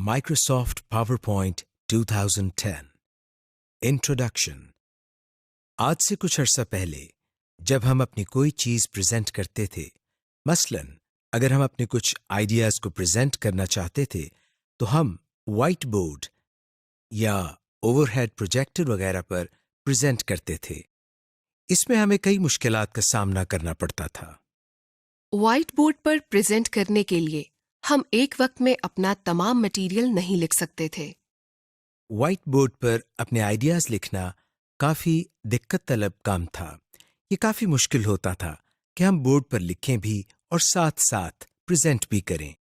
Microsoft PowerPoint 2010 introduction. आज से कुछ अर्सा पहले जब हम अपनी कोई चीज़ प्रेजेंट करते थे, मसलन अगर हम अपने कुछ आइडियाज़ को प्रेजेंट करना चाहते थे तो हम वाइट बोर्ड या ओवरहेड प्रोजेक्टर वगैरह पर प्रेजेंट करते थे। इसमें हमें कई मुश्किलात का सामना करना पड़ता था। व्हाइट बोर्ड पर प्रेजेंट करने के लिए हम एक वक्त में अपना तमाम मटेरियल नहीं लिख सकते थे। वाइट बोर्ड पर अपने आइडियाज़ लिखना काफ़ी दिक्कत तलब काम था। ये काफ़ी मुश्किल होता था कि हम बोर्ड पर लिखें भी और साथ साथ प्रेजेंट भी करें।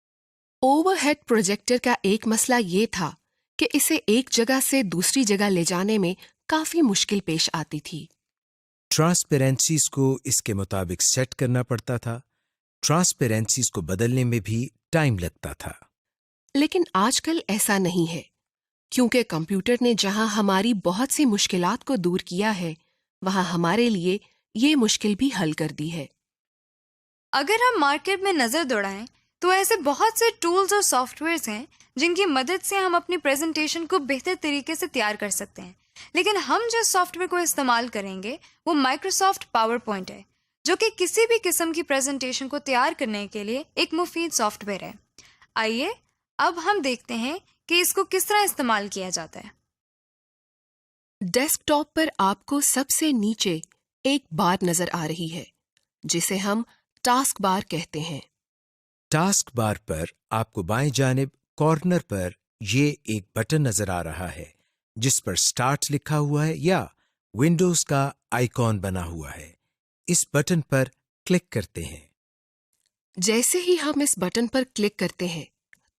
ओवरहेड प्रोजेक्टर का एक मसला ये था कि इसे एक जगह से दूसरी जगह ले जाने में काफी मुश्किल पेश आती थी। ट्रांसपेरेंसीज को इसके मुताबिक सेट करना पड़ता था। ट्रांसपेरेंसीज को बदलने में भी टाइम लगता था। लेकिन आजकल ऐसा नहीं है, क्योंकि कंप्यूटर ने जहां हमारी बहुत सी मुश्किलात को दूर किया है, वहां हमारे लिए ये मुश्किल भी हल कर दी है। अगर हम मार्केट में नज़र दौड़ाएं तो ऐसे बहुत से टूल्स और सॉफ्टवेयर्स हैं जिनकी मदद से हम अपनी प्रेजेंटेशन को बेहतर तरीके से तैयार कर सकते हैं। लेकिन हम जिस सॉफ्टवेयर को इस्तेमाल करेंगे वो माइक्रोसॉफ्ट पावर पॉइंट है, जो कि किसी भी किस्म की प्रेजेंटेशन को तैयार करने के लिए एक मुफीद सॉफ्टवेयर है। आइए अब हम देखते हैं कि इसको किस तरह इस्तेमाल किया जाता है। डेस्कटॉप पर आपको सबसे नीचे एक बार नजर आ रही है, जिसे हम टास्क बार कहते हैं। टास्क बार पर आपको बाएं जानिब कॉर्नर पर ये एक बटन नजर आ रहा है जिस पर स्टार्ट लिखा हुआ है या विंडोज का आइकॉन बना हुआ है। इस बटन पर क्लिक करते हैं। जैसे ही हम इस बटन पर क्लिक करते हैं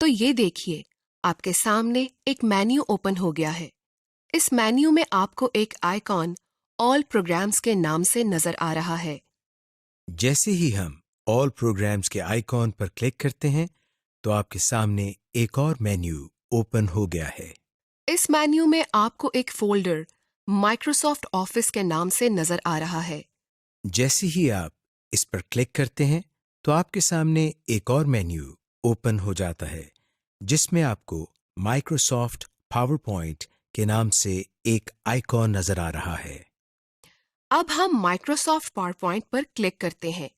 तो ये देखिए, आपके सामने एक मेन्यू ओपन हो गया है। इस मेन्यू में आपको एक आइकॉन ऑल प्रोग्राम्स के नाम से नजर आ रहा है। जैसे ही हम ऑल प्रोग्राम्स के आइकॉन पर क्लिक करते हैं तो आपके सामने एक और मेन्यू ओपन हो गया है। इस मेन्यू में आपको एक फोल्डर माइक्रोसॉफ्ट ऑफिस के नाम से नजर आ रहा है। जैसे ही आप इस पर क्लिक करते हैं तो आपके सामने एक और मेन्यू ओपन हो जाता है जिसमें आपको माइक्रोसॉफ्ट पावर पॉइंट के नाम से एक आइकॉन नजर आ रहा है। अब हम माइक्रोसॉफ्ट पावरपॉइंट पर क्लिक करते हैं।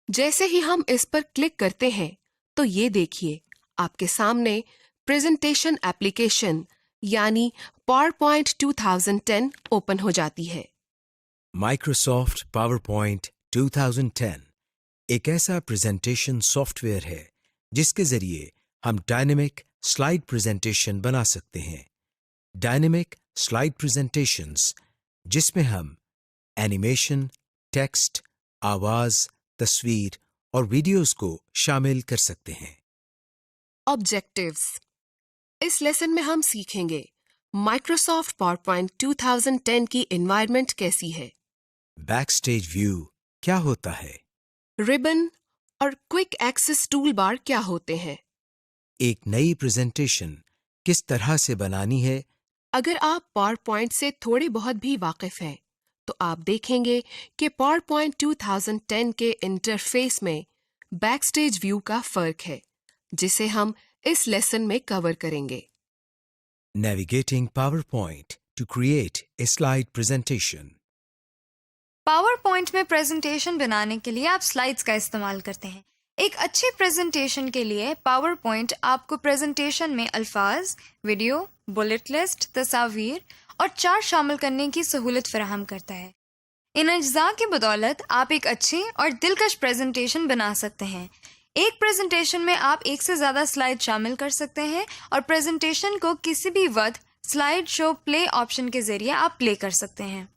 जैसे ही हम इस पर क्लिक करते हैं तो ये देखिए, आपके सामने प्रेजेंटेशन एप्लीकेशन यानी पावरपॉइंट 2010 ओपन हो जाती है। माइक्रोसॉफ्ट पावर पॉइंट 2010 एक ऐसा प्रेजेंटेशन सॉफ्टवेयर है जिसके जरिए हम डायनेमिक स्लाइड प्रेजेंटेशन बना सकते हैं। डायनेमिक स्लाइड प्रेजेंटेशंस जिसमें हम एनिमेशन, टेक्स्ट, आवाज, तस्वीर और वीडियोस को शामिल कर सकते हैं। ऑब्जेक्टिव्स। इस लेसन में हम सीखेंगे माइक्रोसॉफ्ट पावरपॉइंट 2010 की एनवायरनमेंट कैसी है, बैकस्टेज व्यू क्या होता है, रिबन और क्विक एक्सेस टूल बार क्या होते हैं। एक नई प्रेजेंटेशन किस तरह से बनानी है। अगर आप पावरपॉइंट से थोड़े बहुत भी वाकिफ हैं तो आप देखेंगे कि पावरपॉइंट 2010 के इंटरफेस में बैकस्टेज व्यू का फर्क है, जिसे हम इस लेसन में कवर करेंगे। Navigating PowerPoint to create a slide presentation। Power point में प्रेजेंटेशन बनाने के लिए आप स्लाइड्स का इस्तेमाल करते हैं। एक अच्छी प्रेजेंटेशन के लिए पावर पॉइंट आपको प्रेजेंटेशन में अल्फाज, वीडियो, बुलेट लिस्ट, तस्वीर और चार्ट शामिल करने की सहूलत फराहम करता है। इन अज्जा की बदौलत आप एक अच्छी और दिलकश प्रेजेंटेशन बना सकते हैं। एक प्रेजेंटेशन में आप एक से ज़्यादा स्लाइड शामिल कर सकते हैं और प्रेजेंटेशन को किसी भी वक्त स्लाइड शो प्ले ऑप्शन के जरिए आप प्ले कर सकते हैं।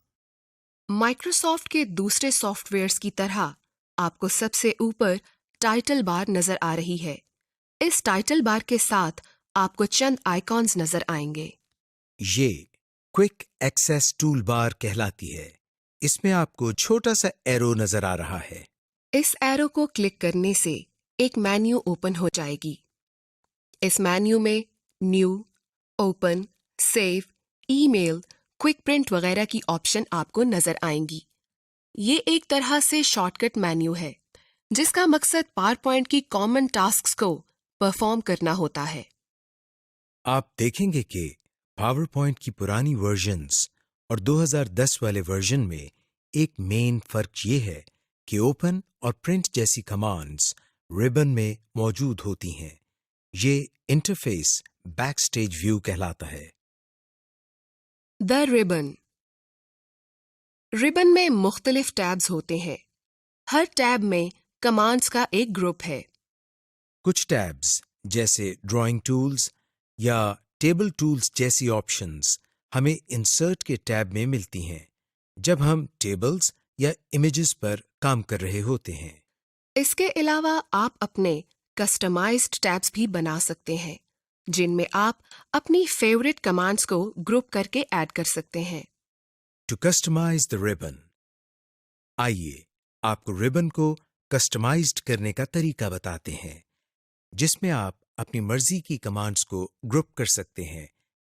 माइक्रोसॉफ्ट के दूसरे सॉफ्टवेयर्स की तरह आपको सबसे ऊपर टाइटल बार नजर आ रही है। इस टाइटल बार के साथ आपको चंद आइकॉन्स नजर आएंगे। ये क्विक एक्सेस टूल बार कहलाती है। इसमें आपको छोटा सा एरो नजर आ रहा है। इस एरो को क्लिक करने से एक मेन्यू ओपन हो जाएगी। इस मेन्यू में new, open, save, email, quick print वगैरह की ऑप्शन आपको नजर आएंगी। ये एक तरह से शॉर्टकट मेन्यू है जिसका मकसद पावरपॉइंट की कॉमन टास्क्स को परफॉर्म करना होता है। آپ دیکھیں گے کہ پاور پوائنٹ کی پرانی ورژنز اور 2010 والے ورژن میں ایک مین فرق یہ ہے کہ اوپن اور پرنٹ جیسی کمانڈز ربن میں موجود ہوتی ہیں. یہ انٹرفیس بیک سٹیج ویو کہلاتا ہے. دا ربن. ربن میں مختلف ٹیبز ہوتے ہیں. ہر ٹیب میں کمانڈز کا ایک گروپ ہے. کچھ ٹیبز جیسے ڈرائنگ ٹولز یا ٹیبل ٹولز جیسی آپشنز ہمیں انسرٹ کے ٹیب میں ملتی ہیں جب ہم ٹیبلز یا امیجز پر کام کر رہے ہوتے ہیں. اس کے علاوہ آپ اپنے کسٹمائزڈ ٹیبز بھی بنا سکتے ہیں جن میں آپ اپنی فیورٹ کمانڈز کو گروپ کر کے ایڈ کر سکتے ہیں. To customize the ribbon. آئیے آپ کو ربن کو کسٹمائزڈ کرنے کا طریقہ بتاتے ہیں جس میں آپ اپنی مرضی کی کمانڈز کو گروپ کر سکتے ہیں.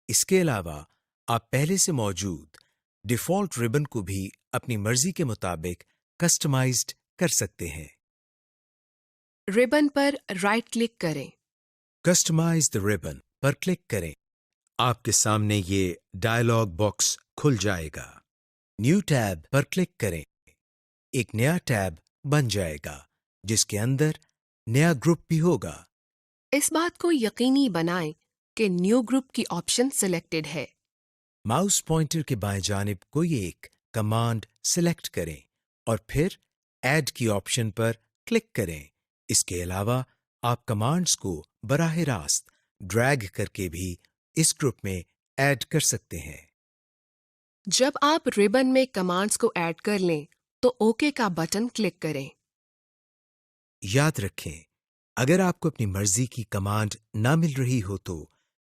اس کے علاوہ آپ پہلے سے موجود ڈیفالٹ ربن کو بھی اپنی مرضی کے مطابق کسٹمائزڈ کر سکتے ہیں. ربن پر رائٹ کلک کریں. Customise the ribbon per click کریں. آپ کے سامنے یہ ڈائلاگ باکس کھل جائے گا. نیو ٹیب پر کلک کریں. ایک نیا ٹیب بن جائے گا جس کے اندر نیا گروپ بھی ہوگا. اس بات کو یقینی بنائیں کہ نیو گروپ کی آپشن سلیکٹڈ ہے. ماؤس پوائنٹر کے بائیں جانب کوئی ایک کمانڈ سلیکٹ کریں اور پھر ایڈ کی آپشن پر کلک کریں. اس کے علاوہ آپ کمانڈز کو براہ راست ڈریگ کر کے بھی اس گروپ میں ایڈ کر سکتے ہیں. جب آپ ربن میں کمانڈز کو ایڈ کر لیں تو اوکے کا بٹن کلک کریں. یاد رکھیں اگر آپ کو اپنی مرضی کی کمانڈ نہ مل رہی ہو تو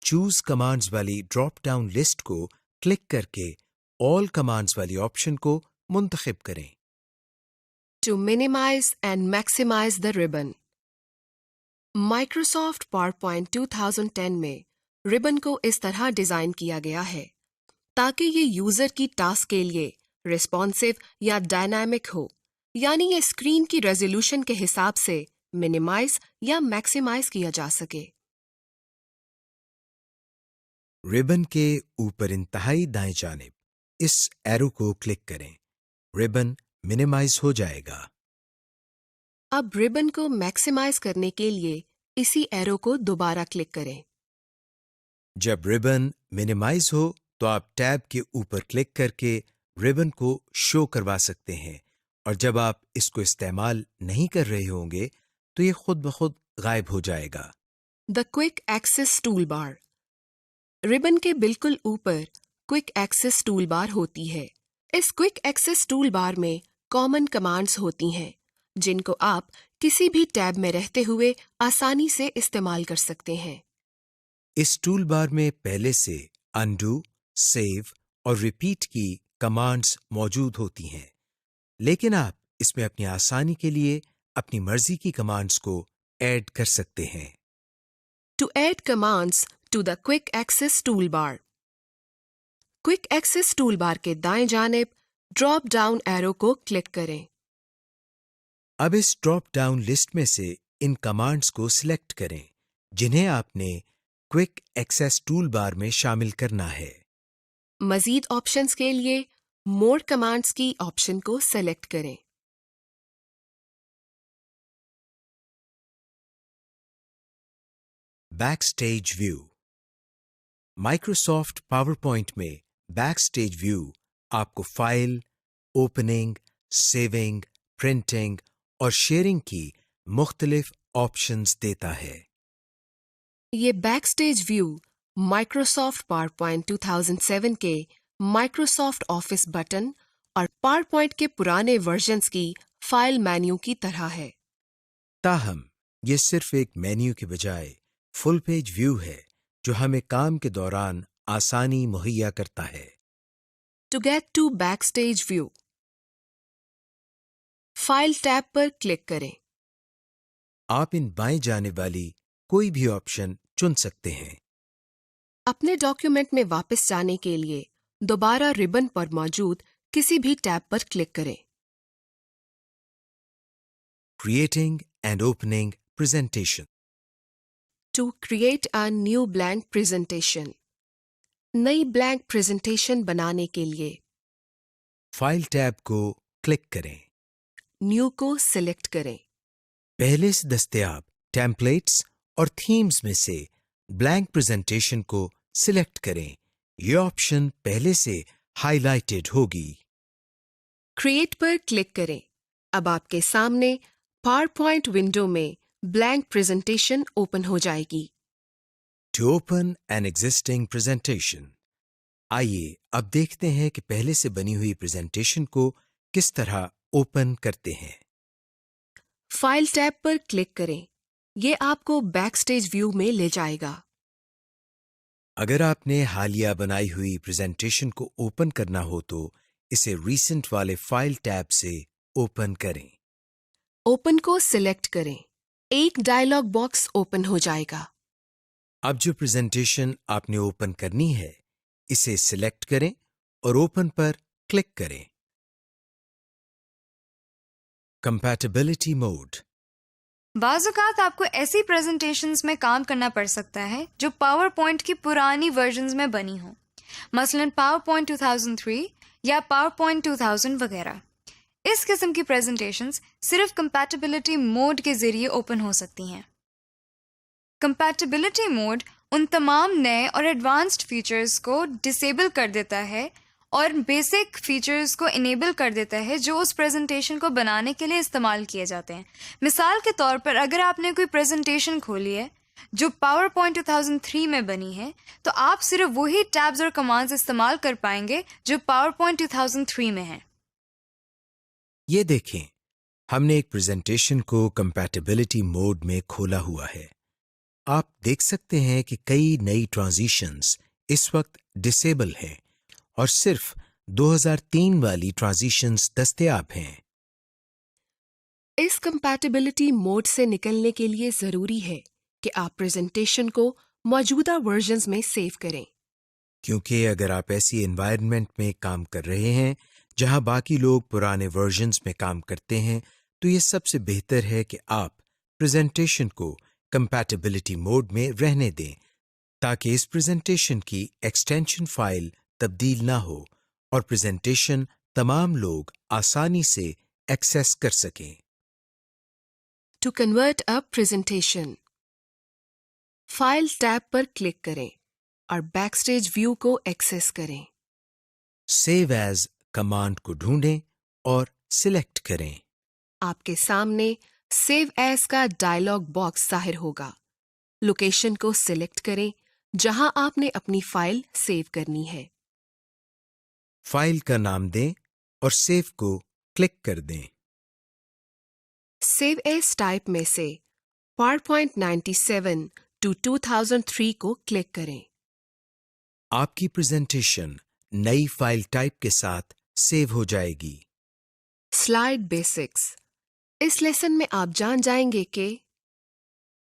چوز کمانڈز والی ڈراپ ڈاؤن لسٹ کو کلک کر کے آل کمانڈز والی آپشن کو منتخب کریں. To minimize and maximize the ribbon. Microsoft PowerPoint 2010 میں ربن کو اس طرح ڈیزائن کیا گیا ہے تاکہ یہ یوزر کی ٹاسک کے لیے ریسپانسو یا ڈائنامک ہو، یعنی یہ اسکرین کی ریزولوشن کے حساب سے منیمائز یا میکسیمائز کیا جا سکے. ربن کے اوپر انتہائی دائیں جانب اس ایرو کو کلک کریں. ربن منیمائز ہو جائے گا. اب ربن کو میکسیمائز کرنے کے لیے اسی ایرو کو دوبارہ کلک کریں. جب ربن منیمائز ہو تو آپ ٹیب کے اوپر کلک کر کے ربن کو شو کروا سکتے ہیں اور جب آپ اس کو استعمال نہیں کر رہے ہوں گے تو یہ خود بخود غائب ہو جائے گا. دا کوئک ایکسس ٹول بار. ربن کے بالکل اوپر کوئک ایکسس ٹول بار ہوتی ہے. اس کوئک ایکسس ٹول بار میں کامن کمانڈز ہوتی ہیں جن کو آپ کسی بھی ٹیب میں رہتے ہوئے آسانی سے استعمال کر سکتے ہیں. اس ٹول بار میں پہلے سے انڈو، سیو اور ریپیٹ کی کمانڈز موجود ہوتی ہیں لیکن آپ اس میں اپنی آسانی کے لیے اپنی مرضی کی کمانڈز کو ایڈ کر سکتے ہیں. To add commands to the quick access toolbar. Quick access toolbar کے دائیں جانب ڈراپ ڈاؤن ایرو کو کلک کریں. اب اس ڈراپ ڈاؤن لسٹ میں سے ان کمانڈز کو سلیکٹ کریں جنہیں آپ نے کوئک ایکسس ٹول بار میں شامل کرنا ہے. مزید آپشنز کے لیے مور کمانڈز کی آپشن کو سلیکٹ کریں. Backstage view. Microsoft PowerPoint میں بیک سٹیج ویو آپ کو فائل، اوپننگ، سیونگ، پرنٹنگ اور شیئرنگ کی مختلف آپشنز دیتا ہے. یہ backstage view Microsoft PowerPoint 2007 کے مائکروسافٹ آفس بٹن اور پاور پوائنٹ کے پرانے ورژنز کی فائل مینیو کی طرح ہے. تاہم یہ صرف ایک مینیو کے بجائے فل پیج ویو ہے جو ہمیں کام کے دوران آسانی مہیا کرتا ہے. To get to backstage view, file tab پر کلک کریں. آپ ان بائیں جانب والی کوئی بھی آپشن چن سکتے ہیں. اپنے ڈاکیومنٹ میں واپس جانے کے لیے دوبارہ ربن پر موجود کسی بھی ٹیب پر کلک کریں. Creating and opening presentation. to create a new blank presentation. नई blank presentation बनाने के लिए फाइल टैब को क्लिक करें। New को select करें। पहले से दस्तयाब टेम्पलेट्स और थीम्स में से ब्लैंक प्रेजेंटेशन को सिलेक्ट करें। ये ऑप्शन पहले से हाइलाइटेड होगी। Create पर क्लिक करें। अब आपके सामने PowerPoint विंडो में blank presentation ओपन हो जाएगी। To open an existing presentation, आइए अब देखते हैं कि पहले से बनी हुई प्रेजेंटेशन को किस तरह ओपन करते हैं। फाइल टैब पर क्लिक करें। ये आपको बैकस्टेज व्यू में ले जाएगा। अगर आपने हालिया बनाई हुई प्रेजेंटेशन को ओपन करना हो तो इसे रीसेंट वाले फाइल टैब से ओपन करें। ओपन को सिलेक्ट करें। एक डायलॉग बॉक्स ओपन हो जाएगा। अब जो प्रेजेंटेशन आपने ओपन करनी है इसे सिलेक्ट करें और ओपन पर क्लिक करें। Compatibility mode. बाज़-औक़ात आपको ऐसी प्रेजेंटेशंस में काम करना पड़ सकता है जो पावर पॉइंट की पुरानी वर्जन्स में बनी हो, मसलन पावर पॉइंट 2003 या पावर पॉइंट 2000 वगैरह। इस किस्म की प्रेजेंटेशंस सिर्फ कंपैटिबिलिटी मोड के ज़रिए ओपन हो सकती हैं। कंपैटिबिलिटी मोड उन तमाम नए और एडवांस्ड फीचर्स को डिसेबल कर देता है और बेसिक फीचर्स को इनेबल कर देता है जो उस प्रेजेंटेशन को बनाने के लिए इस्तेमाल किए जाते हैं। मिसाल के तौर पर अगर आपने कोई प्रेजेंटेशन खोली है जो पावर पॉइंट 2003 में बनी है तो आप सिर्फ वही टैब्स और कमांड्स इस्तेमाल कर पाएंगे जो पावर पॉइंट 2003 में हैं। ये देखें, हमने एक प्रेजेंटेशन को कंपैटिबिलिटी मोड में खोला हुआ है। आप देख सकते हैं कि कई नई ट्रांजिशंस इस वक्त डिसेबल हैं और सिर्फ 2003 वाली ट्रांजिशंस दस्तयाब हैं। इस कंपैटिबिलिटी मोड से निकलने के लिए जरूरी है कि आप प्रेजेंटेशन को मौजूदा वर्जन्स में सेव करें। क्योंकि अगर आप ऐसी एनवायरनमेंट में काम कर रहे हैं जहां बाकी लोग पुराने वर्जन्स में काम करते हैं तो ये सबसे बेहतर है कि आप प्रेजेंटेशन को कंपैटिबिलिटी मोड में रहने दें ताकि इस प्रेजेंटेशन की एक्सटेंशन फाइल तब्दील ना हो और प्रेजेंटेशन तमाम लोग आसानी से एक्सेस कर सकें। To convert a presentation, file tab पर क्लिक करें और बैकस्टेज व्यू को एक्सेस करें। सेव एज कमांड को ढूंढें और सिलेक्ट करें। आपके सामने सेव एज का डायलॉग बॉक्स जाहिर होगा। लोकेशन को सिलेक्ट करें जहां आपने अपनी फाइल सेव करनी है। फाइल का नाम दें और सेव को क्लिक कर दें। सेव एज टाइप में से PowerPoint 97 to 2003 को क्लिक करें। आपकी प्रेजेंटेशन नई फाइल टाइप के साथ सेव हो जाएगी। Slide basics. इस लेसन में आप जान जाएंगे कि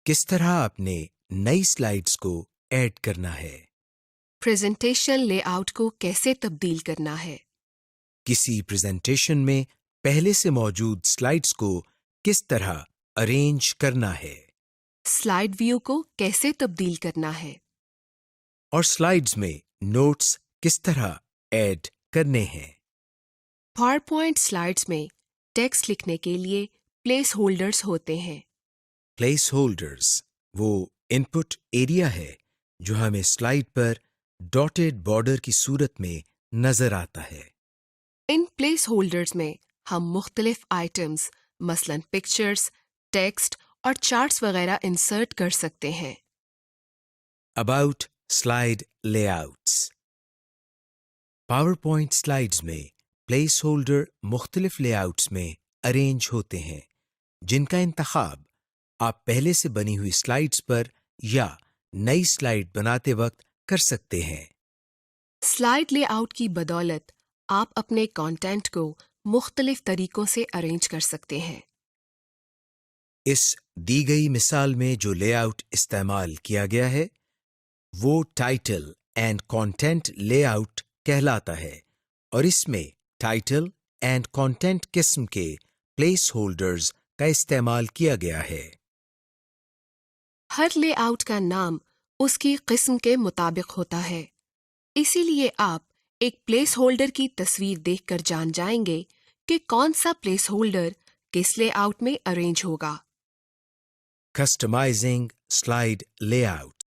किस तरह आपने नई स्लाइड्स को ऐड करना है, प्रेजेंटेशन लेआउट को कैसे तब्दील करना है, किसी प्रेजेंटेशन में पहले से मौजूद स्लाइड्स को किस तरह अरेंज करना है, स्लाइड व्यू को कैसे तब्दील करना है, और स्लाइड्स में नोट्स किस तरह ऐड करने हैं। PowerPoint स्लाइड्स में टेक्स्ट लिखने के लिए प्लेस होल्डर्स होते हैं। प्लेस होल्डर्स वो इनपुट एरिया है जो हमें स्लाइड पर डॉटेड बॉर्डर की सूरत में नजर आता है। इन प्लेस होल्डर्स में हम मुख्तलिफ आइटम्स मसलन पिक्चर्स, टेक्स्ट और चार्ट्स वगैरह इंसर्ट कर सकते हैं। About slide layouts. PowerPoint slides में प्लेस होल्डर मुख्तलिफ लेआउट्स में अरेंज होते हैं जिनका इंतखाब आप पहले से बनी हुई स्लाइड्स पर या नई स्लाइड बनाते वक्त कर सकते हैं। स्लाइड लेआउट की बदौलत आप अपने कंटेंट को मुख्तलिफ तरीकों से अरेंज कर सकते हैं। इस दी गई मिसाल में जो लेआउट इस्तेमाल किया गया है वो टाइटल एंड कंटेंट लेआउट कहलाता है और इसमें टाइटल एंड कंटेंट किस्म के प्लेस होल्डर्स का इस्तेमाल किया गया है। ہر لے آؤٹ کا نام اس کی قسم کے مطابق ہوتا ہے، اسی لیے آپ ایک پلیس ہولڈر کی تصویر دیکھ کر جان جائیں گے کہ کون سا پلیس ہولڈر کس لے آؤٹ میں ارینج ہوگا۔ کسٹمائزنگ سلائیڈ لے آؤٹ،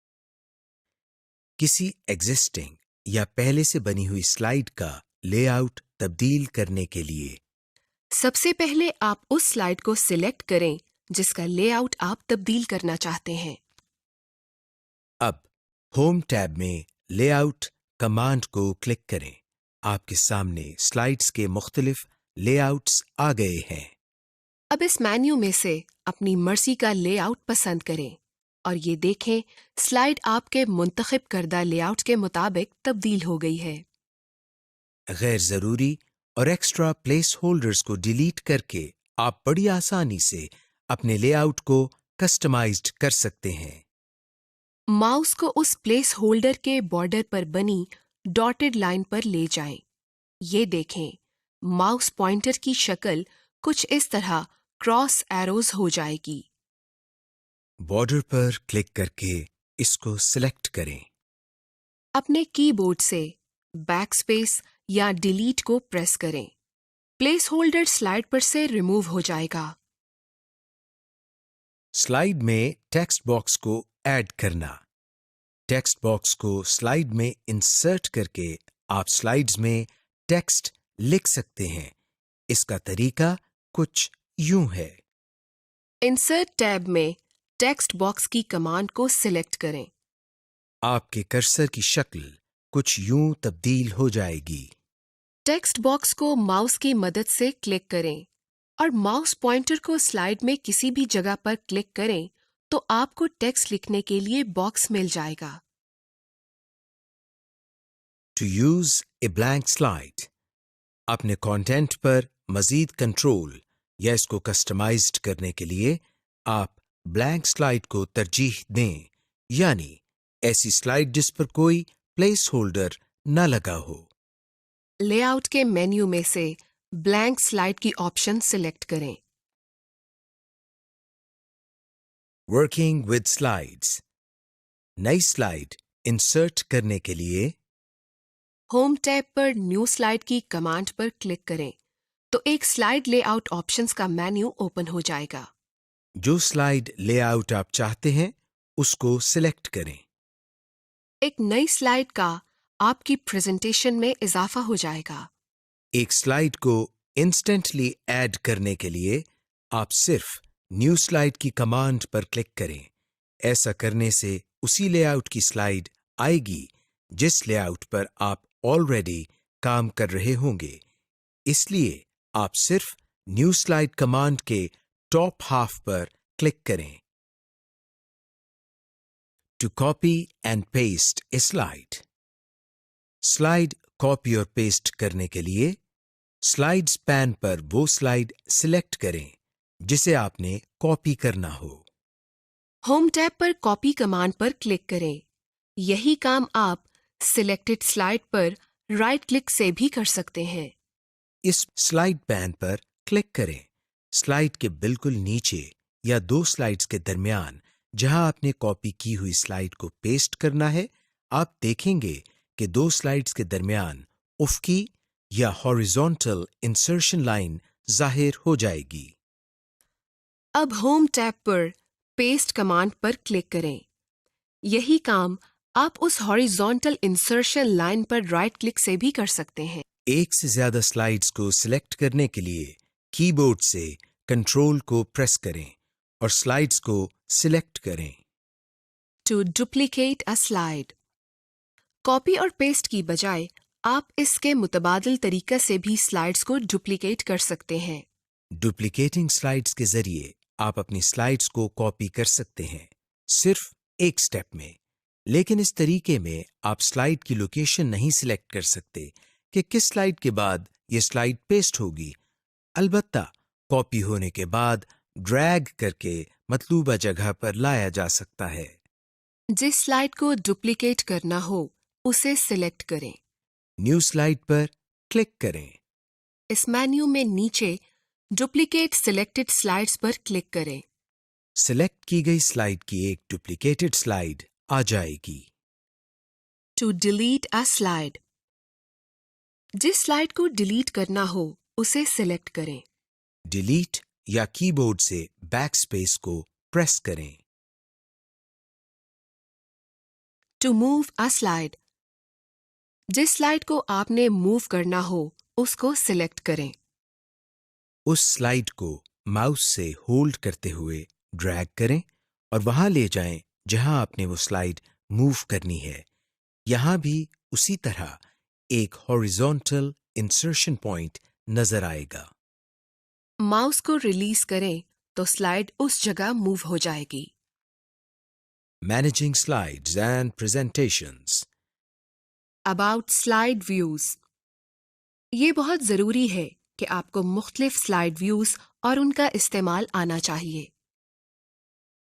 کسی ایگزسٹنگ یا پہلے سے بنی ہوئی سلائیڈ کا لے آؤٹ تبدیل کرنے کے لیے سب سے پہلے آپ اس سلائیڈ کو سلیکٹ کریں جس کا لے آؤٹ آپ تبدیل کرنا چاہتے ہیں۔ اب ہوم ٹیب میں لے آؤٹ کمانڈ کو کلک کریں۔ آپ کے سامنے سلائیڈز کے مختلف لے آؤٹس آ گئے ہیں۔ اب اس مینیو میں سے اپنی مرضی کا لے آؤٹ پسند کریں اور یہ دیکھیں سلائیڈ آپ کے منتخب کردہ لے آؤٹ کے مطابق تبدیل ہو گئی ہے۔ غیر ضروری اور ایکسٹرا پلیس ہولڈرز کو ڈیلیٹ کر کے آپ بڑی آسانی سے اپنے لے آؤٹ کو کسٹمائزڈ کر سکتے ہیں۔ ماؤس کو اس پلیس ہولڈر کے بارڈر پر بنی ڈاٹڈ لائن پر لے جائیں۔ یہ دیکھیں ماؤس پوائنٹر کی شکل کچھ اس طرح کراس ایروز ہو جائے گی۔ بارڈر پر کلک کر کے اس کو سلیکٹ کریں۔ اپنے کی بورڈ سے بیک اسپیس یا ڈیلیٹ کو پریس کریں۔ پلیس ہولڈر سلائیڈ پر سے ریموو ہو جائے گا۔ سلائیڈ میں ٹیکسٹ باکس کو ایڈ کرنا۔ ٹیکسٹ باکس کو سلائیڈ میں انسرٹ کر کے آپ سلائیڈز میں ٹیکسٹ لکھ سکتے ہیں۔ اس کا طریقہ کچھ یوں ہے۔ انسرٹ ٹیب میں ٹیکسٹ باکس کی کمانڈ کو سلیکٹ کریں۔ آپ کے کرسر کی شکل کچھ یوں تبدیل ہو جائے گی۔ ٹیکسٹ باکس کو ماؤس کی مدد سے کلک کریں اور ماؤس پوائنٹر کو سلائیڈ میں کسی بھی جگہ پر کلک کریں تو آپ کو ٹیکسٹ لکھنے کے لیے باکس مل جائے گا۔ To use a blank slide, اپنے کانٹینٹ پر مزید کنٹرول یا اس کو کسٹمائزڈ کرنے کے لیے آپ بلینک سلائیڈ کو ترجیح دیں، یعنی ایسی سلائیڈ جس پر کوئی پلیس ہولڈر نہ لگا ہو۔ لے آؤٹ کے مینیو میں سے بلینک سلائیڈ کی آپشن سلیکٹ کریں۔ ورکنگ ود سلائیڈز، نئی سلائیڈ انسرٹ کرنے کے لیے ہوم ٹیب پر نیو سلائیڈ کی کمانڈ پر کلک کریں تو ایک سلائیڈ لے آؤٹ آپشنز کا مینیو اوپن ہو جائے گا۔ جو سلائیڈ لے آؤٹ آپ چاہتے ہیں اس کو سلیکٹ کریں۔ ایک نئی سلائیڈ کا آپ کی پریزنٹیشن میں اضافہ ہو جائے گا۔ ایک سلائیڈ کو انسٹنٹلی ایڈ کرنے کے لیے آپ صرف نیو سلائیڈ کی کمانڈ پر کلک کریں۔ ایسا کرنے سے اسی لے آؤٹ کی سلائیڈ آئے گی جس لے آؤٹ پر آپ آلریڈی کام کر رہے ہوں گے، اس لیے آپ صرف نیو سلائیڈ کمانڈ کے ٹاپ ہاف پر کلک کریں۔ To copy and paste a slide, slide copy اور پیسٹ کرنے کے لیے سلائیڈز پین پر وہ سلائیڈ سلیکٹ کریں جسے آپ نے کاپی کرنا ہو۔ ہوم ٹیب پر کاپی کمانڈ پر کلک کریں۔ یہی کام آپ سلیکٹڈ سلائیڈ پر رائٹ کلک سے بھی کر سکتے ہیں۔ اس سلائیڈ پین پر کلک کریں۔ سلائیڈ کے بالکل نیچے یا دو سلائیڈز کے درمیان جہاں آپ نے کاپی کی ہوئی سلائیڈ کو پیسٹ کرنا ہے، آپ دیکھیں گے کہ دو سلائیڈز کے درمیان افقی یا ہاریزونٹل انسرشن لائن ظاہر ہو جائے گی۔ اب ہوم ٹیب پر پیسٹ کمانڈ پر کلک کریں۔ یہی کام آپ اس ہاریزونٹل انسرشن لائن پر رائٹ کلک سے بھی کر سکتے ہیں۔ ایک سے زیادہ سلائیڈز کو سلیکٹ کرنے کے لیے کی بورڈ سے کنٹرول کو پریس کریں اور سلائیڈز کو سلیکٹ کریں۔ To duplicate a slide, copy اور پیسٹ کی بجائے آپ اس کے متبادل طریقے سے بھی سلائیڈز کو ڈپلیکیٹ کر سکتے ہیں۔ ڈپلیکیٹنگ سلائیڈز کے ذریعے آپ اپنی سلائیڈز کو کاپی کر سکتے ہیں، صرف ایک سٹیپ میں، لیکن اس طریقے میں آپ سلائیڈ کی لوکیشن نہیں سلیکٹ کر سکتے کہ کس سلائیڈ کے بعد یہ سلائیڈ پیسٹ ہوگی۔ البتہ کاپی ہونے کے بعد ڈریگ کر کے مطلوبہ جگہ پر لایا جا سکتا ہے۔ جس سلائیڈ کو ڈپلیکیٹ کرنا ہو اسے سلیکٹ کریں۔ نیو سلائیڈ پر کلک کریں۔ اس مینیو میں نیچے ڈپلیکیٹ سلیکٹڈ سلائیڈز پر کلک کریں۔ सिलेक्ट की गई स्लाइड की एक डुप्लीकेटेड स्लाइड आ जाएगी. To delete a slide. जिस स्लाइड को डिलीट करना हो उसे सिलेक्ट करें. डिलीट या कीबोर्ड से बैकस्पेस को प्रेस करें. To move a slide. जिस स्लाइड को आपने मूव करना हो उसको सिलेक्ट करें. उस स्लाइड को माउस से होल्ड करते हुए ड्रैग करें और वहां ले जाएं जहां आपने वो स्लाइड मूव करनी है. यहां भी उसी तरह एक हॉरिजॉन्टल इंसर्शन पॉइंट नजर आएगा. माउस को रिलीज करें तो स्लाइड उस जगह मूव हो जाएगी. Managing slides and presentations. About slide views. ये बहुत ज़रूरी है कि आपको मुख्तलिफ स्लाइड व्यूज और उनका इस्तेमाल आना चाहिए.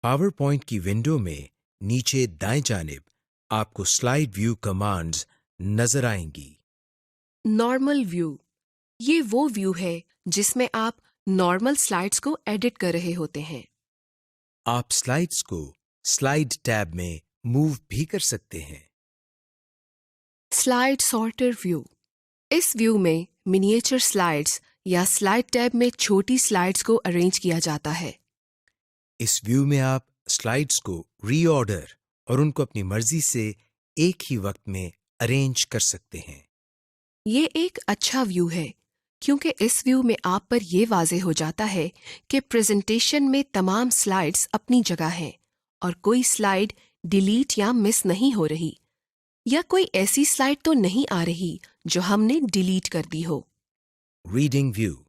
पावर पॉइंट की विंडो में नीचे दाएं जानिब आपको स्लाइड व्यू कमांड्स नजर आएंगी. Normal view. ये वो व्यू है जिसमें आप नॉर्मल स्लाइड्स को एडिट कर रहे होते हैं. आप स्लाइड्स को स्लाइड टैब में मूव भी कर सकते हैं. Slide sorter view. इस व्यू में मिनिएचर स्लाइड्स या स्लाइड टैब में छोटी स्लाइड्स को अरेंज किया जाता है. इस व्यू में आप स्लाइड्स को रीऑर्डर और उनको अपनी मर्जी से एक ही वक्त में अरेंज कर सकते हैं. ये एक अच्छा व्यू है क्योंकि इस व्यू में आप पर यह वाज़े हो जाता है कि प्रेजेंटेशन में तमाम स्लाइड्स अपनी जगह हैं और कोई स्लाइड डिलीट या मिस नहीं हो रही या कोई ऐसी स्लाइड तो नहीं आ रही जो हमने डिलीट कर दी हो. Reading view.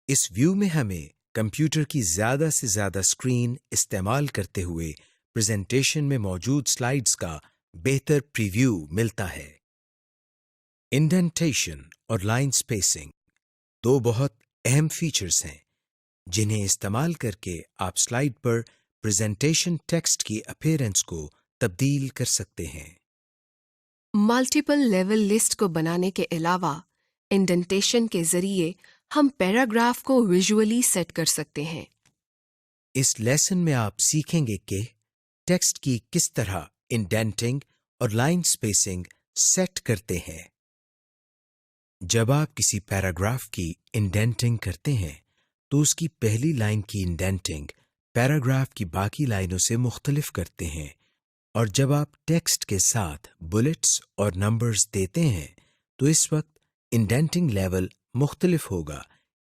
इस व्यू में हमें कंप्यूटर की ज्यादा से ज्यादा स्क्रीन इस्तेमाल करते हुए प्रेजेंटेशन में मौजूद स्लाइड्स का बेहतर प्रीव्यू मिलता है. इंडेंटेशन और लाइन स्पेसिंग दो बहुत अहम फीचर्स हैं जिन्हें इस्तेमाल करके आप स्लाइड पर प्रेजेंटेशन टेक्स्ट की अपीयरेंस को तब्दील कर सकते हैं. मल्टीपल लेवल लिस्ट को बनाने के अलावा इंडेंटेशन के जरिए हम पैराग्राफ को विजुअली सेट कर सकते हैं. इस लेसन में आप सीखेंगे कि टेक्स्ट की किस तरह इंडेंटिंग और लाइन स्पेसिंग सेट करते हैं. जब आप किसी पैराग्राफ की इंडेंटिंग करते हैं तो उसकी पहली लाइन की इंडेंटिंग पैराग्राफ की बाकी लाइनों से मुख्तलिफ करते हैं और जब आप टेक्स्ट के साथ बुलेट्स और नंबर्स देते हैं तो इस वक्त इंडेंटिंग लेवल मुख्तलिफ होगा.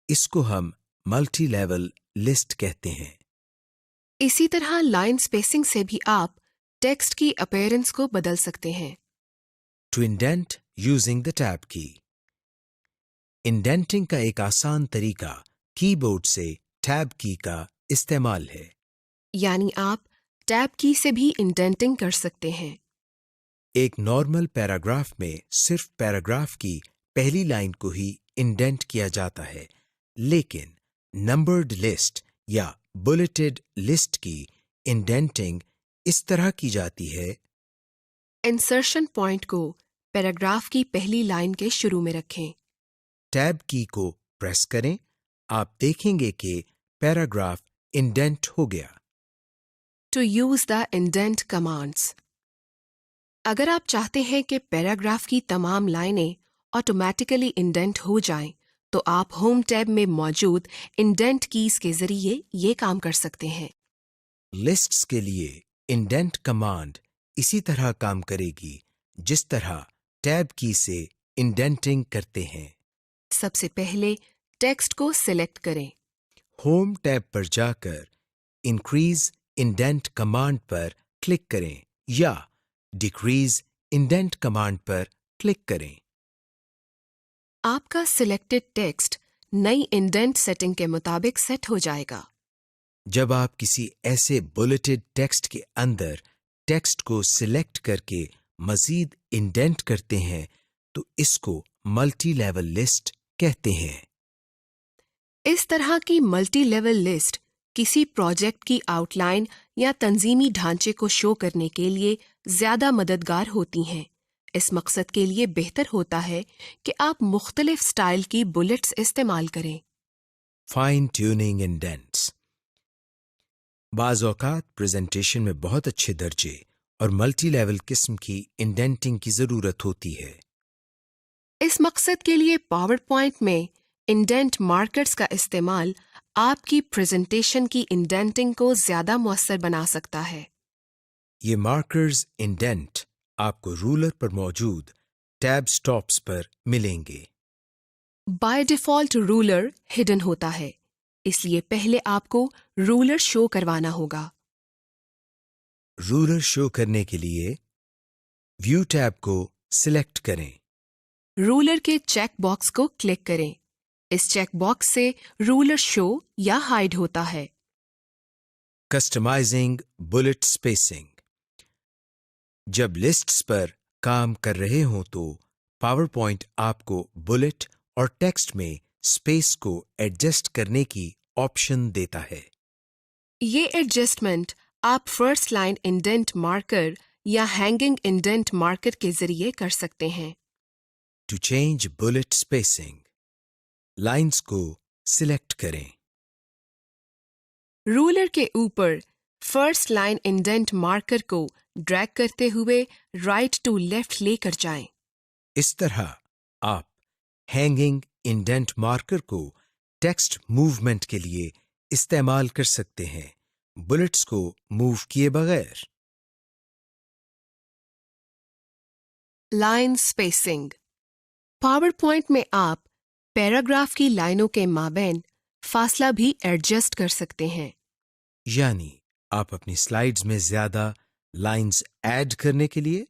इसको हम मल्टी लेवल लिस्ट कहते हैं. इसी तरह लाइन स्पेसिंग से भी आप टेक्स्ट की अपीयरेंस को बदल सकते हैं. To indent using the tab key. Indenting का एक आसान तरीका कीबोर्ड से टैब की का इस्तेमाल है. यानी आप टैब की से भी इंडेंटिंग कर सकते हैं. एक नॉर्मल पैराग्राफ में सिर्फ पैराग्राफ की पहली लाइन को ही इंडेंट किया जाता है, लेकिन नंबर्ड लिस्ट या बुलेटेड लिस्ट की इंडेंटिंग इस तरह की जाती है. इंसर्शन पॉइंट को पैराग्राफ की पहली लाइन के शुरू में रखें. टैब की को प्रेस करें. आप देखेंगे कि पैराग्राफ इंडेंट हो गया. To use the indent commands. अगर आप चाहते हैं कि पैराग्राफ की तमाम लाइनें ऑटोमेटिकली इंडेंट हो जाएं, तो आप होम टैब में मौजूद इंडेंट कीज के जरिए ये काम कर सकते हैं. लिस्ट्स के लिए इंडेंट कमांड इसी तरह काम करेगी जिस तरह टैब की से इंडेंटिंग करते हैं. सबसे पहले टेक्स्ट को सिलेक्ट करें. होम टैब पर जाकर इंक्रीज इंडेंट कमांड पर क्लिक करें या डिक्रीज इंडेंट कमांड पर क्लिक करें. आपका सिलेक्टेड टेक्स्ट नई इंडेंट सेटिंग के मुताबिक सेट हो जाएगा. जब आप किसी ऐसे बुलेटेड टेक्स्ट के अंदर टेक्स्ट को सिलेक्ट करके मजीद इंडेंट करते हैं तो इसको मल्टी लेवल लिस्ट कहते हैं. इस तरह की मल्टी लेवल लिस्ट किसी प्रोजेक्ट की आउटलाइन या तंजीमी ढांचे को शो करने के लिए ज़्यादा मददगार होती हैं. इस मकसद के लिए बेहतर होता है कि आप मुख्तलिफ स्टाइल की बुलेट्स इस्तेमाल करें. Fine tuning indents. बाज़ औक़ात प्रेजेंटेशन में बहुत अच्छे दर्जे और मल्टी लेवल किस्म की इंडेंटिंग की ज़रूरत होती है। इस मकसद के लिए पावर पॉइंट में इंडेंट मार्कर्स का इस्तेमाल आपकी प्रेजेंटेशन की इंडेंटिंग को ज़्यादा मुअस्सर बना सकता है। ये मार्कर्स इंडेंट आपको रूलर पर मौजूद टैब स्टॉप्स पर मिलेंगे। बाय डिफ़ॉल्ट रूलर हिडन होता है, इसलिए पहले आपको रूलर शो करवाना होगा। रूलर शो करने के लिए व्यू टैब को सिलेक्ट करें। रूलर के चेक बॉक्स को क्लिक करें। इस चेक बॉक्स से रूलर शो या हाइड होता है। Customising bullet spacing. जब लिस्ट्स पर काम कर रहे हों तो पावर पॉइंट आपको बुलेट और टेक्स्ट में स्पेस को एडजस्ट करने की ऑप्शन देता है। ये एडजस्टमेंट आप फर्स्ट लाइन इंडेंट मार्कर या हैंगिंग इंडेंट मार्कर के जरिए कर सकते हैं। To change bullet spacing, lines को सिलेक्ट करें। रूलर के ऊपर फर्स्ट लाइन इंडेंट मार्कर को ड्रैग करते हुए राइट टू लेफ्ट लेकर जाएं। इस तरह आप हैंगिंग इंडेंट मार्कर को टेक्स्ट मूवमेंट के लिए इस्तेमाल कर सकते हैं, बुलेट्स को मूव किए बगैर। Line spacing. पावर पॉइंट में आप पैराग्राफ की लाइनों के माबैन फासला भी एडजस्ट कर सकते हैं। यानी आप अपनी स्लाइड्स में ज्यादा लाइंस ऐड करने के लिए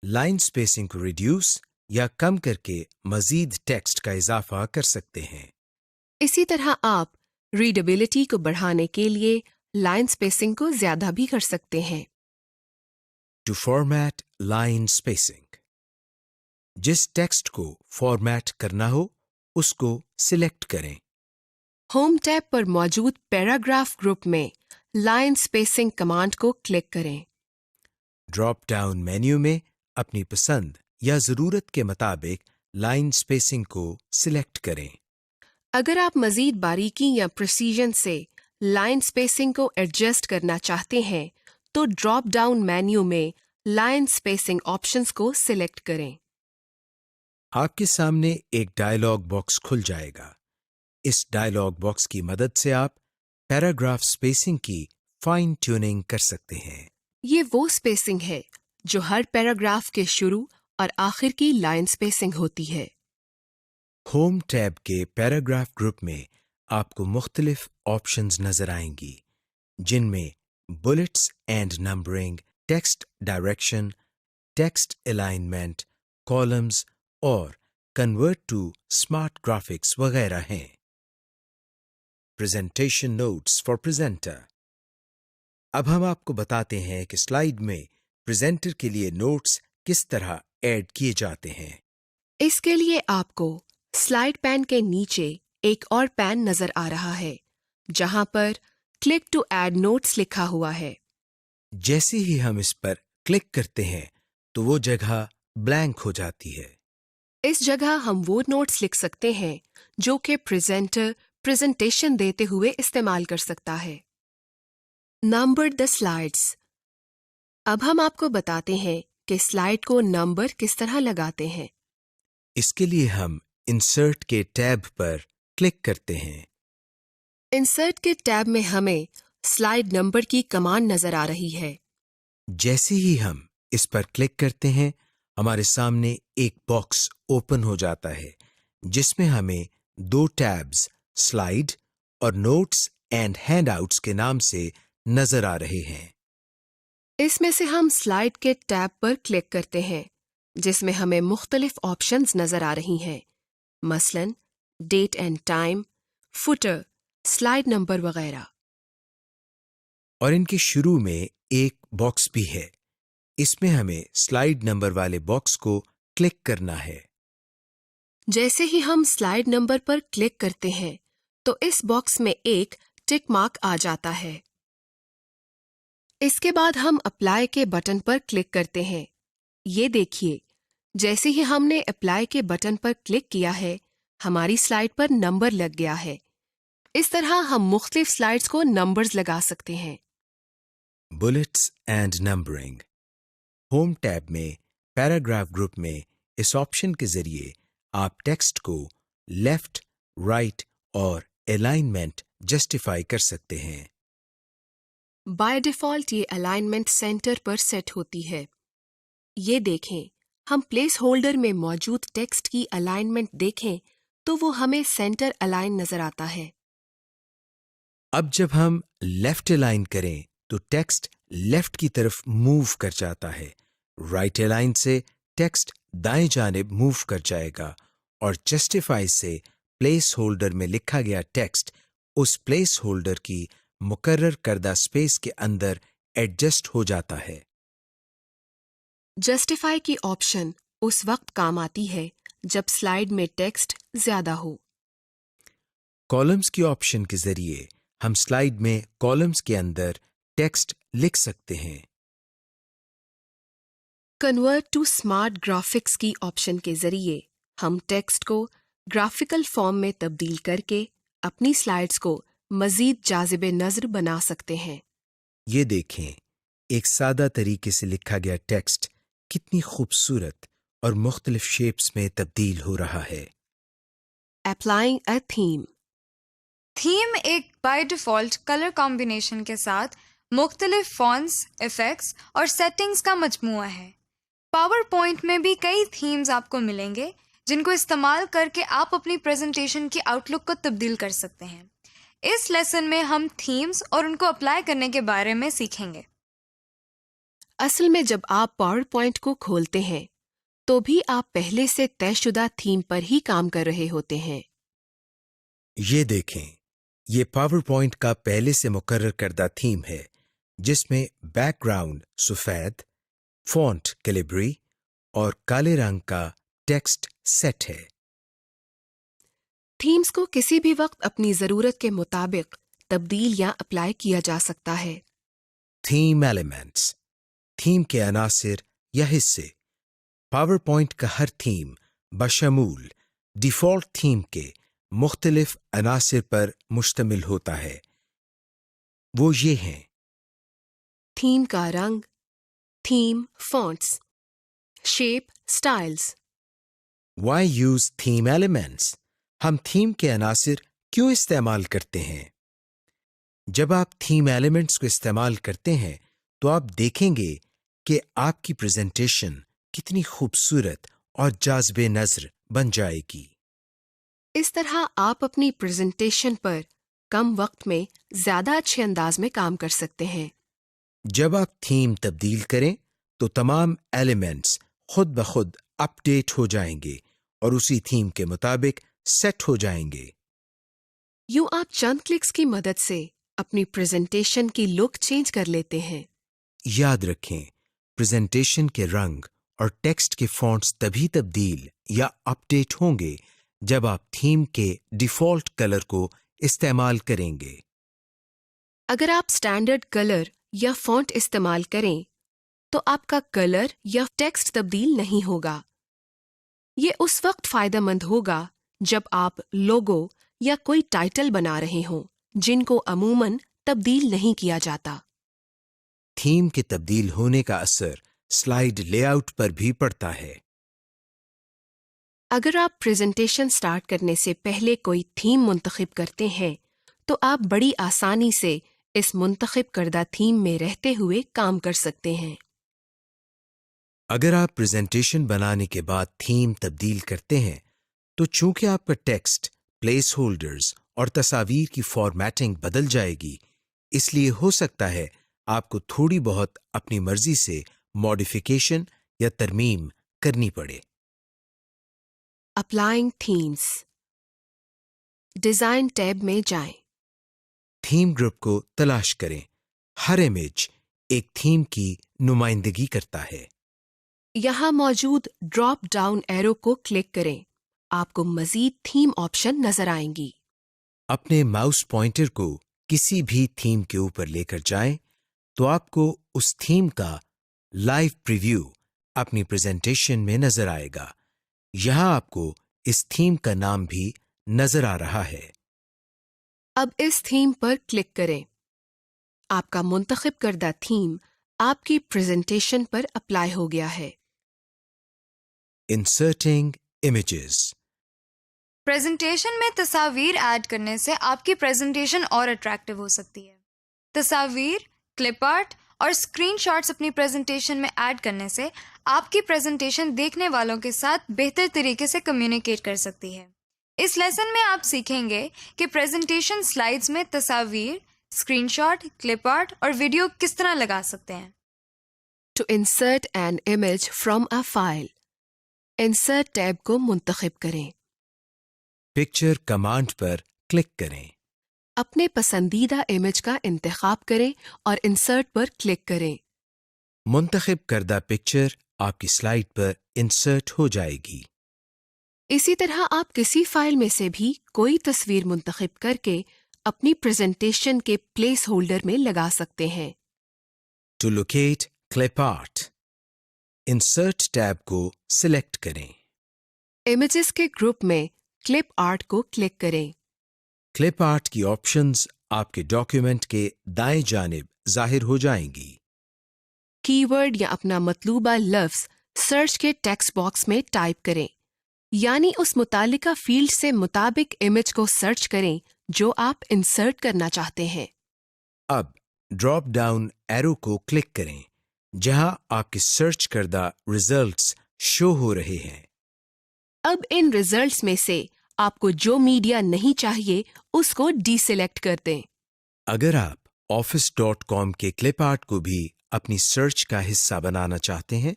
लाइन स्पेसिंग को रिड्यूस या कम करके मजीद टेक्स्ट का इजाफा कर सकते हैं। इसी तरह आप रीडेबिलिटी को बढ़ाने के लिए लाइन स्पेसिंग को ज्यादा भी कर सकते हैं। टू फॉर्मेट लाइन स्पेसिंग, जिस टेक्स्ट को फॉर्मेट करना हो उसको सिलेक्ट करें। होम टैब पर मौजूद पैराग्राफ ग्रुप में लाइन स्पेसिंग कमांड को क्लिक करें। ड्रॉप डाउन मेन्यू में अपनी पसंद या ज़रूरत के मुताबिक लाइन स्पेसिंग को सिलेक्ट करें। अगर आप मजीद बारीकी या प्रिसीजन से लाइन स्पेसिंग को एडजस्ट करना चाहते हैं तो ड्रॉप डाउन मेन्यू में लाइन स्पेसिंग ऑप्शंस को सिलेक्ट करें। आपके सामने एक डायलॉग बॉक्स खुल जाएगा। इस डायलॉग बॉक्स की मदद से आप पैराग्राफ स्पेसिंग की फाइन ट्यूनिंग कर सकते हैं। ये वो स्पेसिंग है जो हर पैराग्राफ के शुरू और आखिर की लाइन स्पेसिंग होती है। होम टैब के पैराग्राफ ग्रुप में आपको मुख्तलिफ ऑप्शंस नजर आएंगी, जिनमें bullets and numbering, text direction, text alignment, columns और कन्वर्ट टू स्मार्ट ग्राफिक्स वगैरह हैं। Presentation notes for presenter. अब हम आपको बताते हैं कि स्लाइड में प्रेजेंटर के लिए नोट्स किस तरह ऐड किए जाते हैं। इसके लिए आपको स्लाइड पैन के नीचे एक और पैन नजर आ रहा है जहां पर क्लिक टू ऐड नोट्स लिखा हुआ है। जैसे ही हम इस पर क्लिक करते हैं तो वो जगह ब्लैंक हो जाती है। इस जगह हम वो नोट्स लिख सकते हैं जो कि प्रेजेंटर प्रेजेंटेशन देते हुए इस्तेमाल कर सकता है। Number the slides. अब हम आपको बताते हैं कि स्लाइड को नंबर किस तरह लगाते हैं। इसके लिए हम इंसर्ट के टैब पर क्लिक करते हैं। इंसर्ट के टैब में हमें स्लाइड नंबर की कमांड नजर आ रही है। जैसे ही हम इस पर क्लिक करते हैं हमारे सामने एक बॉक्स ओपन हो जाता है जिसमें हमें दो टैब्स स्लाइड और नोट्स एंड हैंडआउट्स के नाम से नजर आ रहे हैं। इसमें से हम स्लाइड के टैब पर क्लिक करते हैं जिसमें हमें मुख्तलिफ ऑप्शंस नजर आ रही हैं, मसलन date and time, footer, slide number वगैरह। और इनके शुरू में एक बॉक्स भी है। इसमें हमें स्लाइड नंबर वाले बॉक्स को क्लिक करना है। जैसे ही हम स्लाइड नंबर पर क्लिक करते हैं तो इस बॉक्स में एक टिक मार्क आ जाता है। इसके बाद हम अप्लाई के बटन पर क्लिक करते हैं। ये देखिए, जैसे ही हमने अप्लाई के बटन पर क्लिक किया है हमारी स्लाइड पर नंबर लग गया है। इस तरह हम मुख्तलिफ स्लाइड्स को नंबर्स लगा सकते हैं। Bullets and numbering. Home tab में पैराग्राफ ग्रुप में इस ऑप्शन के जरिए आप टेक्स्ट को लेफ्ट, राइट और अलाइनमेंट जस्टिफाई कर सकते हैं। बाय डिफ़ॉल्ट ये अलाइनमेंट सेंटर पर सेट होती है। ये देखें, हम प्लेस होल्डर में मौजूद टेक्स्ट की अलाइनमेंट देखें तो वो हमें सेंटर अलाइन नजर आता है। अब जब हम लेफ्ट अलाइन करें तो टेक्स्ट लेफ्ट की तरफ मूव कर जाता है। राइट अलाइन से टेक्स्ट दाएं जानिब मूव कर जाएगा और जस्टिफाई से प्लेस होल्डर में लिखा गया टेक्स्ट उस प्लेस होल्डर की मुकर्रर करदा स्पेस के अंदर एडजस्ट हो जाता है। जस्टिफाई की ऑप्शन उस वक्त काम आती है जब स्लाइड में टेक्स्ट ज्यादा हो। कॉलम्स की ऑप्शन के जरिए हम स्लाइड में कॉलम्स के अंदर टेक्स्ट लिख सकते हैं। कन्वर्ट टू स्मार्ट ग्राफिक्स की ऑप्शन के जरिए हम टेक्स्ट को ग्राफिकल फॉर्म में तब्दील करके अपनी स्लाइड्स को मजीद जाज़िब नज़र बना सकते हैं। ये देखें, एक सादा तरीके से लिखा गया टेक्स्ट कितनी खूबसूरत और मुख्तलिफ शेप्स में तब्दील हो रहा है। Applying a theme. थीम एक बाय डिफ़ॉल्ट कलर कॉम्बिनेशन के साथ मुख्तलिफ फॉन्ट्स, इफ़ेक्ट्स और सेटिंग्स का मजमूआ है। पावर पॉइंट में भी कई थीम्स आपको मिलेंगे जिनको इस्तेमाल करके आप अपनी प्रेजेंटेशन की आउटलुक को तब्दील कर सकते हैं। इस लेसन में हम थीम्स और उनको अप्लाई करने के बारे में सीखेंगे। असल में जब आप पावर पॉइंट को खोलते हैं तो भी आप पहले से तयशुदा थीम पर ही काम कर रहे होते हैं। ये देखें, ये पावर पॉइंट का पहले से मुकर्रर करदा थीम है जिसमें बैकग्राउंड सफेद, फॉन्ट कैलिब्री और काले रंग का टेक्स्ट सेट है। थीम्स को किसी भी वक्त अपनी ज़रूरत के मुताबिक तब्दील या अप्लाई किया जा सकता है। थीम एलिमेंट्स, थीम के अनासिर या हिस्से। पावर पॉइंट का हर थीम बशमूल डिफ़ॉल्ट थीम के मुख्तलिफ अनासिर पर मुश्तमिल होता है। वो ये हैं: थीम का रंग, theme fonts, shape, styles. Why use theme elements? हम थीम के अनासिर क्यों इस्तेमाल करते हैं? जब आप थीम एलिमेंट्स को इस्तेमाल करते हैं तो आप देखेंगे कि आपकी प्रेजेंटेशन कितनी खूबसूरत और जाज़िबे नज़र बन जाएगी। इस तरह आप अपनी प्रेजेंटेशन पर कम वक्त में ज्यादा अच्छे अंदाज में काम कर सकते हैं। जब आप थीम तब्दील करें तो तमाम एलिमेंट्स खुद ब खुद अपडेट हो जाएंगे और उसी थीम के मुताबिक सेट हो जाएंगे। यूं आप चंद क्लिक्स की मदद से अपनी प्रेजेंटेशन की लुक चेंज कर लेते हैं। याद रखें, प्रेजेंटेशन के रंग और टेक्स्ट के फॉन्ट्स तभी तब्दील या अपडेट होंगे जब आप थीम के डिफ़ॉल्ट कलर को इस्तेमाल करेंगे। अगर आप स्टैंडर्ड कलर या फॉन्ट इस्तेमाल करें तो आपका कलर या टेक्स्ट तब्दील नहीं होगा। ये उस वक्त फायदेमंद होगा जब आप लोगो या कोई टाइटल बना रहे हों जिनको अमूमन तब्दील नहीं किया जाता। थीम के तब्दील होने का असर स्लाइड लेआउट पर भी पड़ता है। अगर आप प्रेजेंटेशन स्टार्ट करने से पहले कोई थीम मुंतखब करते हैं तो आप बड़ी आसानी से इस मुंतखब करदा थीम में रहते हुए काम कर सकते हैं। अगर आप प्रेजेंटेशन बनाने के बाद थीम तब्दील करते हैं तो चूंकि आपका टेक्स्ट, प्लेस होल्डर्स और तस्वीर की फॉर्मेटिंग बदल जाएगी, इसलिए हो सकता है आपको थोड़ी बहुत अपनी मर्जी से मॉडिफिकेशन या तरमीम करनी पड़े। Applying themes. डिजाइन टैब में जाएं। थीम ग्रुप को तलाश करें। हर इमेज एक थीम की नुमाइंदगी करता है। यहाँ मौजूद ड्रॉप डाउन एरो को क्लिक करें। आपको मजीद थीम ऑप्शन नजर आएंगी। अपने माउस पॉइंटर को किसी भी थीम के ऊपर लेकर जाएं तो आपको उस थीम का लाइव प्रीव्यू अपनी प्रेजेंटेशन में नजर आएगा। यहाँ आपको इस थीम का नाम भी नजर आ रहा है। अब इस थीम पर क्लिक करें। آپ کا منتخب کردہ تھیم آپ کی پریزنٹیشن پر اپلائی ہو گیا ہے۔ Inserting images. پریزنٹیشن میں تصاویر ایڈ کرنے سے آپ کی پریزنٹیشن اور اٹریکٹیو ہو سکتی ہے۔ تصاویر، کلپ آرٹ اور اسکرین شاٹس اپنی پریزنٹیشن میں ایڈ کرنے سے آپ کی پریزنٹیشن دیکھنے والوں کے ساتھ بہتر طریقے سے کمیونیکیٹ کر سکتی ہے۔ اس لیسن میں آپ سیکھیں گے کہ پریزنٹیشن سلائیڈز میں تصاویر، اسکرین شاٹ، کلپ آرٹ اور ویڈیو کس طرح لگا سکتے ہیں۔ To insert an image from a file. Insert tab کو منتخب کریں۔ پکچر کمانڈ پر کلک کریں۔ اپنے پسندیدہ امیج کا انتخاب کریں اور انسرٹ پر کلک کریں۔ منتخب کردہ پکچر آپ کی سلائیڈ پر انسرٹ ہو جائے گی۔ اسی طرح آپ کسی فائل میں سے بھی کوئی تصویر منتخب کر کے اپنی پریزنٹیشن کے پلیس ہولڈر میں لگا سکتے ہیں۔ To locate clip art. Insert tab کو سلیکٹ کریں۔ امیجز کے گروپ میں کلپ آرٹ کو کلک کریں۔ کلپ آرٹ کی آپشنز آپ کے ڈاکیومنٹ کے دائیں جانب ظاہر ہو جائیں گی۔ کی ورڈ یا اپنا مطلوبہ لفظ سرچ کے ٹیکسٹ باکس میں ٹائپ کریں، یعنی اس متعلقہ فیلڈ سے مطابق امیج کو سرچ کریں جو آپ انسرٹ کرنا چاہتے ہیں۔ اب ڈراپ ڈاؤن ایرو کو کلک کریں جہاں آپ کے سرچ کردہ ریزلٹس شو ہو رہے ہیں۔ اب ان ریزلٹس میں سے آپ کو جو میڈیا نہیں چاہیے اس کو ڈی سلیکٹ کر دیں۔ اگر آپ office.com کے کلپ آرٹ کو بھی اپنی سرچ کا حصہ بنانا چاہتے ہیں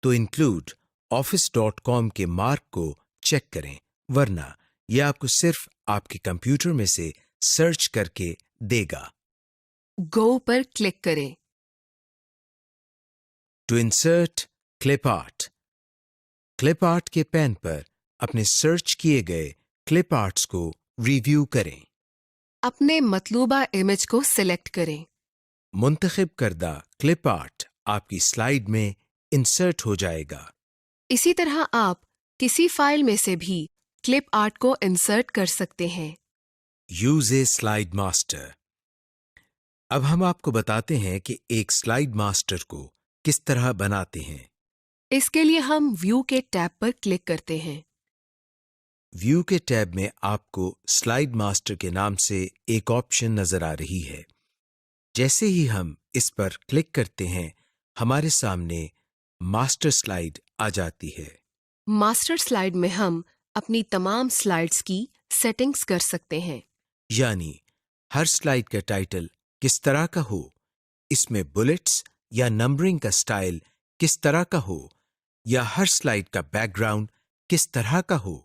تو انکلوڈ office.com کے مارک کو چیک کریں، ورنہ یہ آپ کو صرف آپ کے کمپیوٹر میں سے سرچ کر کے دے گا۔ گو پر کلک کریں۔ To insert clip art, clip art کے پین پر اپنے سرچ کیے گئے کلپ آرٹس کو ریویو کریں۔ اپنے مطلوبہ امیج کو سلیکٹ کریں۔ منتخب کردہ کلپ آرٹ آپ کی سلائیڈ میں انسرٹ ہو جائے گا۔ اسی طرح آپ کسی فائل میں سے بھی کلپ آرٹ کو انسرٹ کر سکتے ہیں۔ Use a slide master. اب ہم آپ کو بتاتے ہیں کہ ایک سلائیڈ ماسٹر کو کس طرح بناتے ہیں۔ اس کے لیے ہم ویو کے ٹیب پر کلک کرتے ہیں۔ ویو کے ٹیب میں آپ کو سلائیڈ ماسٹر کے نام سے ایک آپشن نظر آ رہی ہے۔ جیسے ہی ہم اس پر کلک کرتے ہیں ہمارے سامنے ماسٹر سلائیڈ آ جاتی ہے۔ ماسٹر سلائیڈ میں ہم اپنی تمام سلائیڈز کی سیٹنگز کر سکتے ہیں۔ یعنی ہر سلائیڈ کا ٹائٹل کس طرح کا ہو، اس میں بلٹس یا نمبرنگ کا سٹائل کس طرح کا ہو، یا ہر سلائیڈ کا بیک گراؤنڈ کس طرح کا ہو۔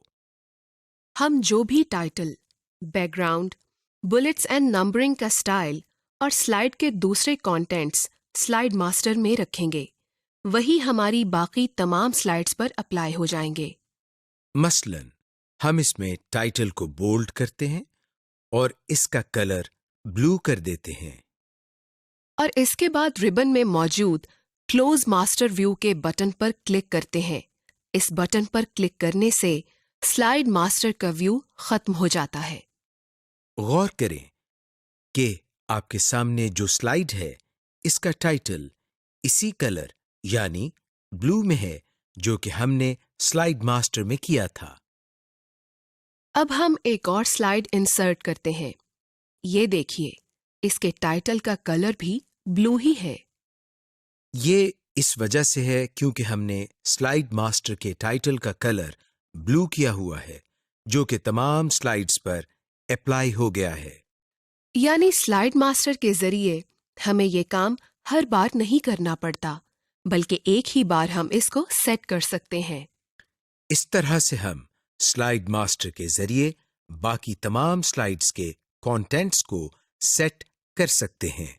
ہم جو بھی title, background, bullets and numbering کا سٹائل اور سلائیڈ کے دوسرے کانٹینٹس سلائیڈ ماسٹر میں رکھیں گے، وہی ہماری باقی تمام سلائیڈز پر اپلائی ہو جائیں گے۔ مثلا ہم اس میں ٹائٹل کو بولڈ کرتے ہیں اور اس کا کلر بلو کر دیتے ہیں۔ اور اس کے بعد ربن میں موجود کلوز ماسٹر ویو کے بٹن پر کلک کرتے ہیں۔ اس بٹن پر کلک کرنے سے سلائیڈ ماسٹر کا ویو ختم ہو جاتا ہے۔ غور کریں کہ آپ کے سامنے جو سلائیڈ ہے اس کا ٹائٹل اسی کلر یعنی بلو میں ہے جو کہ ہم نے سلائیڈ ماسٹر میں کیا تھا۔ اب ہم ایک اور سلائیڈ انسرٹ کرتے ہیں۔ یہ دیکھیے، اس کے ٹائٹل کا کلر بھی بلو ہی ہے۔ یہ اس وجہ سے ہے کیونکہ ہم نے سلائیڈ ماسٹر کے ٹائٹل کا کلر بلو کیا ہوا ہے جو کہ تمام سلائیڈز پر اپلائی ہو گیا ہے۔ یعنی سلائیڈ ماسٹر کے ذریعے ہمیں یہ کام ہر بار نہیں کرنا پڑتا، بلکہ ایک ہی بار ہم اس کو سیٹ کر سکتے ہیں۔ اس طرح سے ہم سلائیڈ ماسٹر کے ذریعے باقی تمام سلائیڈز کے کانٹینٹس کو سیٹ کر سکتے ہیں۔